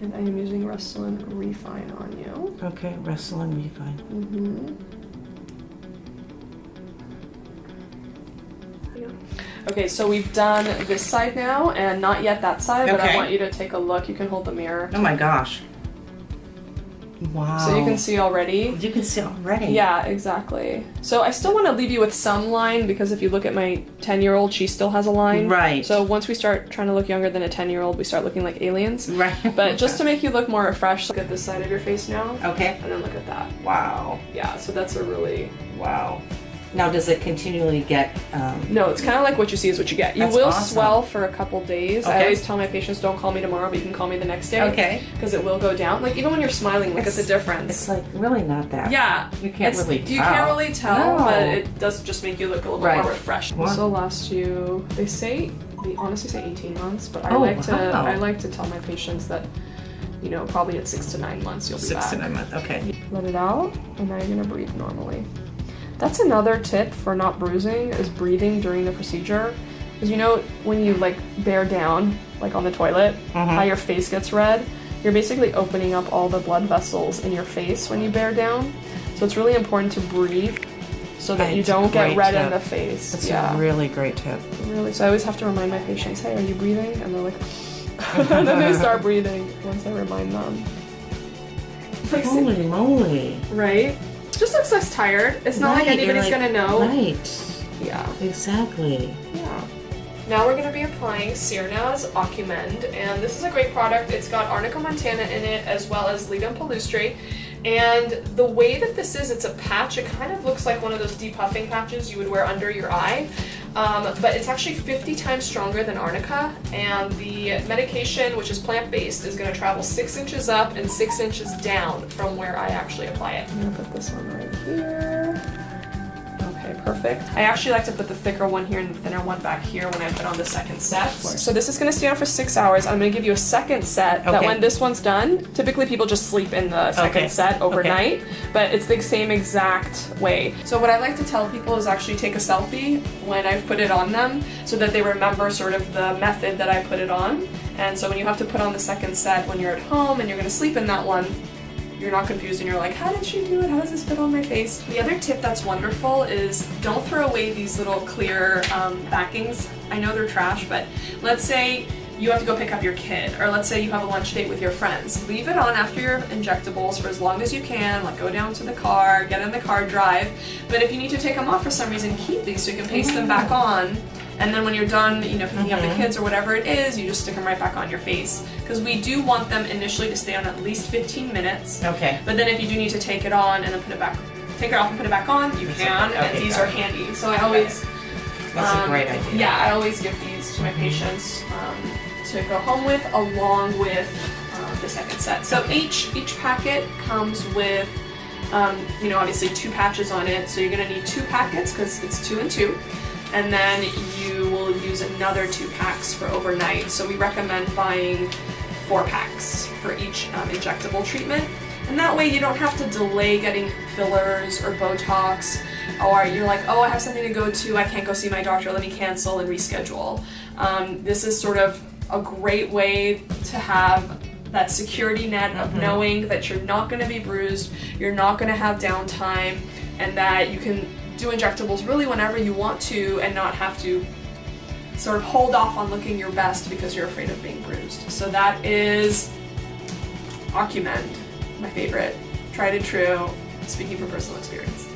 And I am using Restylane Refine on you. Okay, Restylane Refine. Okay, so we've done this side now, and not yet that side, but I Okay. want you to take a look. You can hold the mirror. Oh my gosh. Wow. So you can see already. You can see already. Yeah, exactly. So I still want to leave you with some line, because if you look at my 10-year-old, she still has a line. Right. So once we start trying to look younger than a 10-year-old, we start looking like aliens. Right. But just to make you look more refreshed, look at this side of your face now. Okay. And then look at that. Wow. Yeah, so that's a really... Wow. Now, does it continually get... No, it's kind of like what you see is what you get. You That's will awesome. swell for a couple days. Okay. I always tell my patients, don't call me tomorrow, but you can call me the next day. Okay. Because it will go down. Like, even when you're smiling, look at the difference. It's like really not that. Yeah. You can't really tell. You can't really tell, No. but it does just make you look a little bit more refreshed. Wow. This will last you, they honestly say 18 months, but I Oh, like wow. to tell my patients that, you know, probably at 6 to 9 months you'll be back. 6 to 9 months, okay. Let it out, and now you're gonna breathe normally. That's another tip for not bruising, is breathing during the procedure. Because you know, when you like bear down, like on the toilet, how your face gets red, you're basically opening up all the blood vessels in your face when you bear down. So it's really important to breathe so that you don't get red in the face. That's a really great tip. Really. So I always have to remind my patients, hey, are you breathing? And they're like, and then they start breathing once I remind them. Like, Holy moly. right? Just looks less tired. It's not like anybody's gonna know. Right. Yeah. Exactly. Yeah. Now we're gonna be applying Cernaz Occumend, and this is a great product. It's got Arnica montana in it, as well as Ledum palustre. And the way that this is, it's a patch. It kind of looks like one of those depuffing patches you would wear under your eye. But it's actually 50 times stronger than Arnica, and the medication, which is plant-based, is going to travel 6 inches up and 6 inches down from where I actually apply it. I'm going to put this one right here. Okay, perfect. I actually like to put the thicker one here and the thinner one back here when I put on the second set. So this is going to stay on for 6 hours. I'm going to give you a second set that when this one's done, typically people just sleep in the second set overnight, but it's the same exact way. So what I like to tell people is actually take a selfie when I've put it on them so that they remember sort of the method that I put it on. And so when you have to put on the second set when you're at home and you're going to sleep in that one, you're not confused and you're like, how did she do it? How does this fit on my face? The other tip that's wonderful is don't throw away these little clear backings. I know they're trash, but let's say you have to go pick up your kid, or let's say you have a lunch date with your friends. Leave it on after your injectables for as long as you can, like go down to the car, get in the car, drive. But if you need to take them off for some reason, keep these so you can paste them back on. And then when you're done, you know, picking up the kids or whatever it is, you just stick them right back on your face. Because we do want them initially to stay on at least 15 minutes. Okay. But then if you do need to take it on and then put it back, take it off and put it back on, you can. And these are handy. So I always, that's a great idea. Yeah, I always give these to my patients to go home with, along with the second set. So each packet comes with, you know, obviously 2 patches on it. So you're gonna need 2 packets because it's 2 and 2. And then you will use another 2 packs for overnight. So we recommend buying 4 packs for each injectable treatment. And that way you don't have to delay getting fillers or Botox, or you're like, oh, I have something to go to, I can't go see my doctor, let me cancel and reschedule. This is sort of a great way to have that security net of knowing that you're not going to be bruised, you're not going to have downtime, and that you can do injectables really whenever you want to and not have to sort of hold off on looking your best because you're afraid of being bruised. So that is Occumend, my favorite, tried and true, speaking from personal experience.